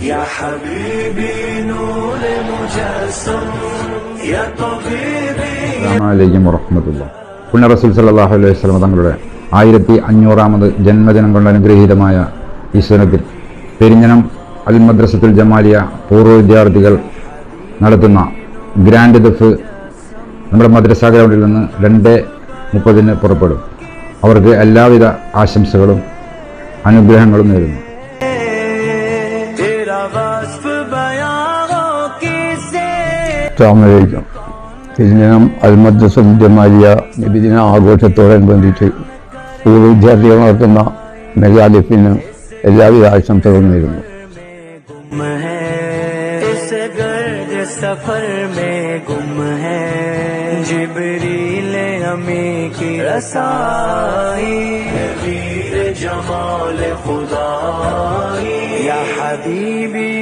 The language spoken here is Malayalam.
या हबीबी नूर मुजस्सम या तबीबी അസ്സലാമു അലൈക്കും വറഹ്മത്തുള്ളാഹി. പുണ്യ റസൂൽ സല്ലല്ലാഹു അലൈഹി വസല്ലം തങ്ങളുടെ 1500ാമത് ജന്മദിനം കൊണ്ട് അനുഗ്രഹീതമായ ഈ സുന്നത്തിൽ പെരിഞ്ഞനം അൽ മദ്രസത്തുൽ ജമാലിയ പൂർവ്വ വിദ്യാർത്ഥികൾ നടത്തുന്ന ഗ്രാൻഡ് ദഫ് നമ്മുടെ മദ്രസ ഗ്രൗണ്ടിൽ നിന്ന് 2:30 പുറപ്പെടും. അവർക്ക് എല്ലാവിധ ആശംസകളും അനുഗ്രഹങ്ങളും നേരുന്നു. അസ്സലാമലൈക്കും. പെരിഞ്ഞനം അൽ മദ്രസത്തുൽ ജമാലിയ നബിദിന ആഘോഷത്തോടനുബന്ധിച്ച് പൂർവ്വ വിദ്യാർത്ഥികൾ നടത്തുന്ന മെഗാലിഫിന് എല്ലാവിധ ആശംസകളും നേരുന്നു. सफर में गुम है जिब्रील अमी की रसाई वीर जमाल खुदाई या हबीबी